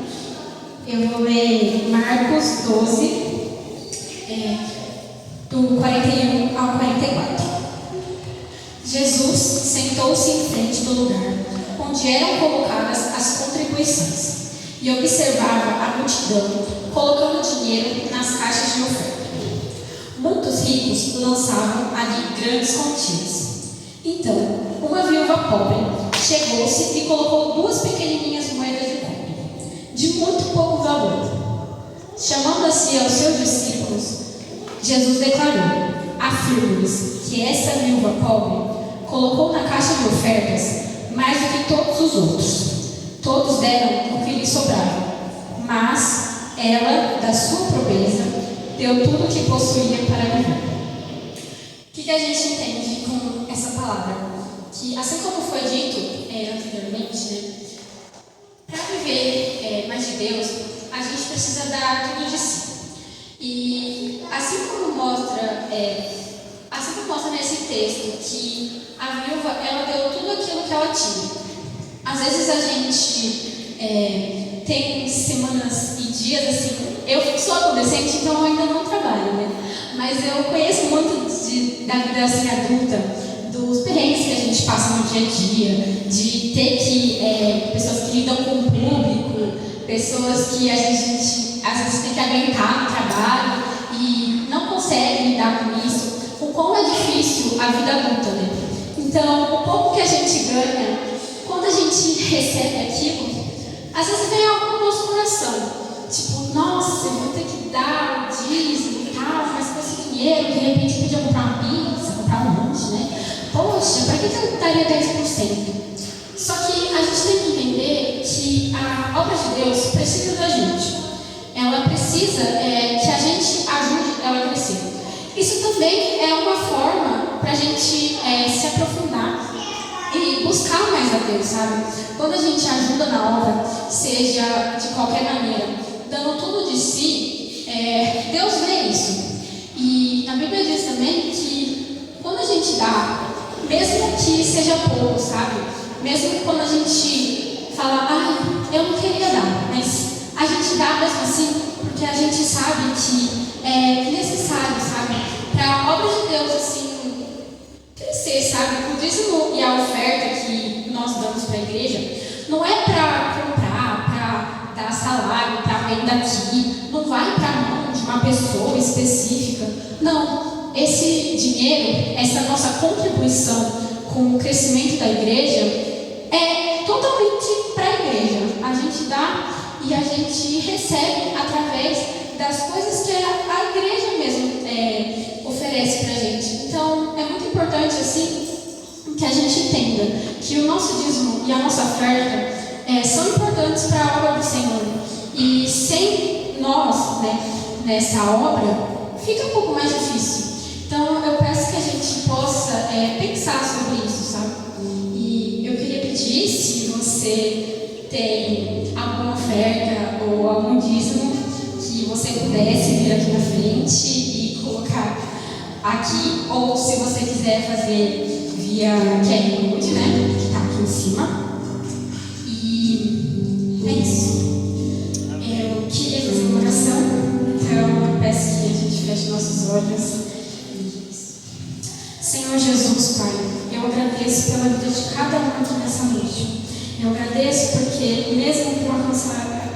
Eu vou ler Marcos 12, do 41 ao 44. Jesus sentou-se em frente do lugar onde eram colocadas as contribuições e observava a multidão colocando dinheiro nas caixas de oferta. Muitos ricos lançavam ali grandes quantias. Então, uma viúva pobre chegou-se e colocou 2 pequenininhas moedas de cobre, de muito pouco valor. Chamando assim aos seus discípulos, Jesus declarou: afirmo-lhes que essa viúva pobre colocou na caixa de ofertas mais do que todos os outros. Todos deram o que lhe sobrava, mas ela, da sua pobreza, deu tudo o que possuía para viver. O que a gente entende com essa palavra? Que, assim como foi dito anteriormente, né, para viver mais de Deus, a gente precisa dar tudo de si. E assim como mostra nesse texto que a viúva, ela deu tudo aquilo que ela tinha. Às vezes a gente tem semanas e dias assim. Eu sou adolescente, então eu ainda não trabalho, né? Mas eu conheço muito da vida assim, adulta, dos perrengues que a gente passa no dia a dia, de ter que pessoas que lidam com o público, pessoas que a gente às vezes tem que aguentar no trabalho e não consegue lidar com isso. O quão é difícil a vida adulta, né? Então, o pouco que a gente ganha, quando a gente recebe aquilo, às vezes vem algo no nosso coração. Tipo, nossa, eu vou ter que dar o dízimo e tal, mas com esse dinheiro, de repente, eu podia comprar uma pizza, comprar um lanche, né? Poxa, para que eu daria 10%? Só que a gente tem que entender que a obra de Deus precisa da gente. Ela precisa que a gente ajude ela a crescer. Isso também é uma forma para a gente se aprofundar e buscar mais a Deus, sabe? Quando a gente ajuda na obra, seja de qualquer maneira, dando tudo de si, Deus vê isso. E a Bíblia diz também que quando a gente dá, mesmo que seja pouco, sabe? Mesmo quando a gente fala, ai, eu não queria dar, mas a gente dá mesmo assim, porque a gente sabe que é necessário, sabe? Para a obra de Deus, assim, crescer, sabe? O dízimo e a oferta que nós damos para a igreja não é para comprar, para dar salário, para vender daqui, não vai para a mão de uma pessoa específica. Não, esse dinheiro, essa nossa contribuição com o crescimento da igreja é totalmente para a igreja. A gente dá e a gente recebe através das coisas que a igreja mesmo oferece para a gente. Então, é muito importante assim que a gente entenda que o nosso dízimo e a nossa oferta são importantes para a obra do Senhor. E sem nós, nessa obra, fica um pouco mais difícil. Então, eu peço que a gente possa pensar sobre isso, sabe? E eu queria pedir, se você tem alguma oferta ou algum dízimo, que você pudesse vir aqui na frente e colocar aqui, ou se você quiser fazer via QR Code, né, que está aqui em cima. E é isso. Eu queria fazer uma oração, então eu peço que a gente feche nossos olhos. Senhor Jesus, Pai, eu agradeço pela vida de cada um aqui nessa noite. Eu agradeço porque, mesmo com a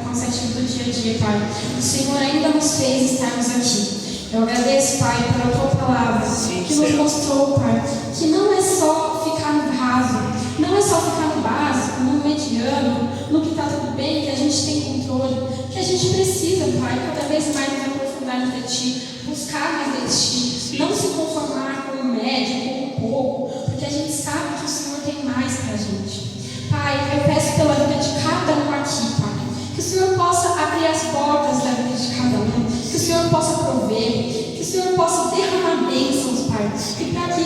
cansativo do dia a dia, Pai, o Senhor ainda nos fez estarmos aqui.
Eu agradeço, Pai, pela Tua palavra, que nos mostrou, Pai, que não é só ficar no raso, não é só ficar no básico, no mediano, no que está tudo bem, que a gente tem controle, que a gente precisa, Pai, cada vez mais nos aprofundar de Ti, buscar mais de Ti, não se conformar com o médio, com o pouco, porque a gente sabe que o Senhor tem mais para a gente. Pai, eu peço pela vida de cada um aqui, Pai, que o Senhor possa abrir as portas da vida de cada um, que o Senhor possa prover, que o Senhor possa derramar bênçãos, Pai, e para que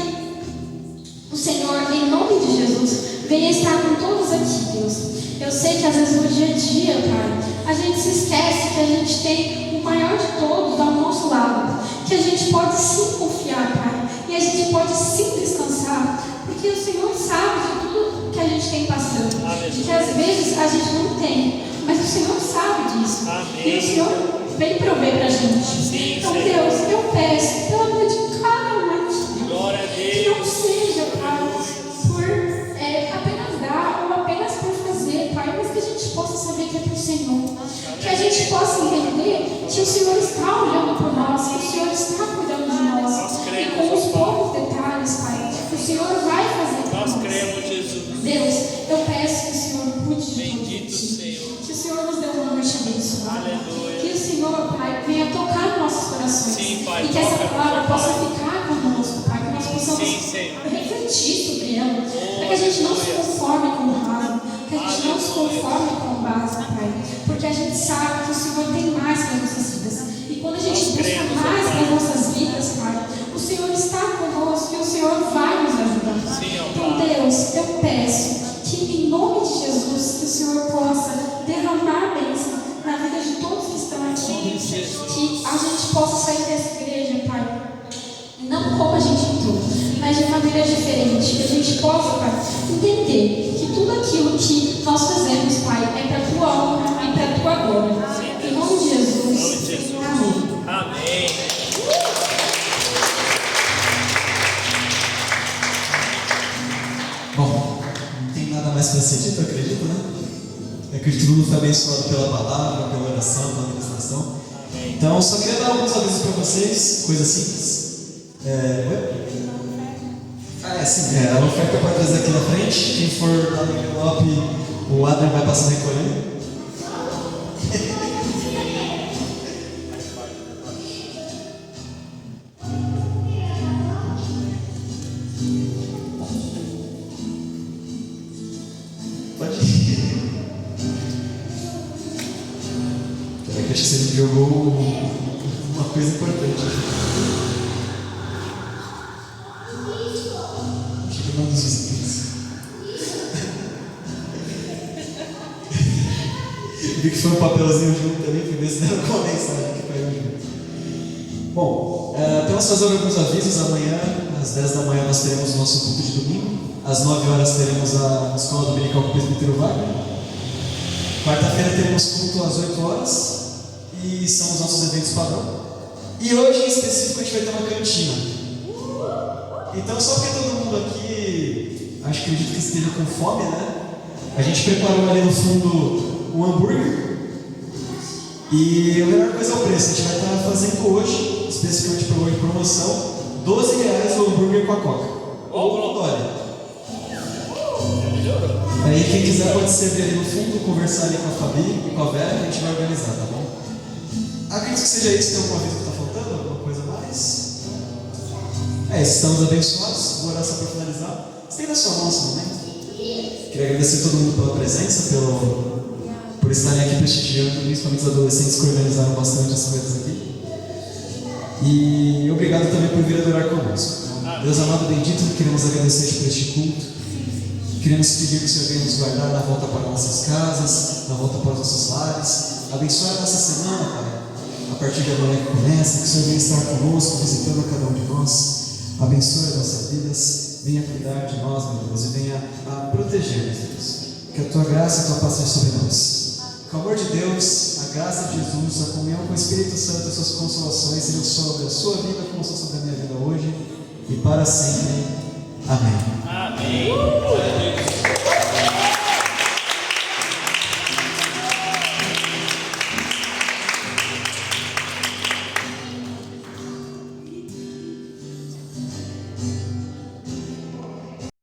o Senhor, em nome de Jesus, venha estar com todos aqui, Deus. Eu sei que às vezes no dia a dia, Pai, a gente se esquece que a gente tem o maior de todos ao nosso lado, que a gente pode sim confiar, Pai, e a gente pode sim descansar, porque o Senhor sabe de tudo que a gente tem passando, e que às vezes a gente não tem, mas o Senhor sabe disso. E o Senhor vem prover pra gente. Então, Deus, eu peço pela vida de cada um aqui, que não seja, Pai, por apenas dar ou apenas por fazer, Pai, mas que a gente possa saber que é pro Senhor. Que a gente possa entender que o Senhor está olhando por nós, que o Senhor está cuidando de nós. E com os poucos detalhes, Pai, o Senhor vai fazer por nós.
Nós cremos, Jesus.
Deus, eu peço que o Senhor cuide de
Bendito
nós.
Senhor.
Que o Senhor nos dê uma noite abençoada.
Aleluia.
Que o Senhor, Pai, venha tocar nossos corações.
Sim, Pai,
e que essa
toca,
palavra
Pai.
possa ficar conosco, Pai. Que nós possamos
Sim, Senhor.
refletir sobre ela. Para que a gente não se conforme com o raso. Que a gente não se conforme com o básico, Pai. Porque a gente sabe que o Senhor tem mais para as nossas vidas. E quando a gente busca mais para as nossas vidas, Pai, o Senhor está conosco e o Senhor vai nos ajudar.
Sim, ó
Então,
Pai.
Deus, eu peço que em nome de Jesus, que o Senhor possa derramar bênção na vida de todos que estão aqui, que a gente possa sair dessa igreja, Pai, não como a gente entrou, mas de maneira diferente, que a gente possa, Pai, entender que tudo aquilo que nós fazemos, Pai, é para a Tua honra e para a Tua glória. Em nome de Jesus. Amém.
Amém.
Bom, não tem nada mais para ser dito, eu acredito, né? Eu acredito que todo mundo foi abençoado pela palavra, pela oração, pela administração. Então, eu só queria dar alguns avisos para vocês, coisas simples. A oferta pode trazer aqui na frente. Quem for dar no envelope, o Adrian vai passar recolhendo. Pode ir. Peraí que acho que você jogou uma coisa importante. Chega nos visitantes. Vi que foi um papelzinho junto ali, fui ver se deram com a mensagem que caiu junto. Bom, temos que fazer alguns avisos. Amanhã, às 10 da manhã, nós teremos o nosso culto de domingo. Às 9 horas teremos a escola dominical com o presbítero Wagner. Quarta-feira teremos culto às 8 horas. E são os nossos eventos padrão. E hoje, em específico, a gente vai ter uma cantina. Então, só porque todo mundo aqui, acredito que esteja com fome, né? A gente preparou ali no fundo um hambúrguer. E a melhor coisa é o preço. A gente vai estar fazendo hoje, especificamente para hoje, promoção, R$12 o hambúrguer com a Coca. Ou olha. Aí quem quiser pode servir ali no fundo, conversar ali com a Fabi e com a Vera, a gente vai organizar, tá bom? Acredito que seja isso. Tem alguma coisa que está faltando? Alguma coisa mais? Estamos abençoados. Vou orar só para finalizar. Você tem na sua mão esse momento? Queria agradecer a todo mundo pela presença, por estarem aqui prestigiando, principalmente os adolescentes que organizaram bastante as coisas aqui. E obrigado também por vir adorar conosco. Deus amado, bendito, queremos agradecer por este culto. Queremos pedir que o Senhor venha nos guardar na volta para nossas casas, na volta para os nossos lares. Abençoar a nossa semana, Pai. A partir de agora que começa, que o Senhor venha estar conosco, visitando a cada um de nós. Abençoe as nossas vidas. Venha cuidar de nós, meu Deus, e venha a proteger-nos, Deus. Que a Tua graça e a Tua paz sejam sobre nós. Com o amor de Deus, a graça de Jesus, a comunhão com o Espírito Santo e suas consolações sejam sobre a sua vida, como são sobre a minha vida hoje e para sempre. Amém.
Amém.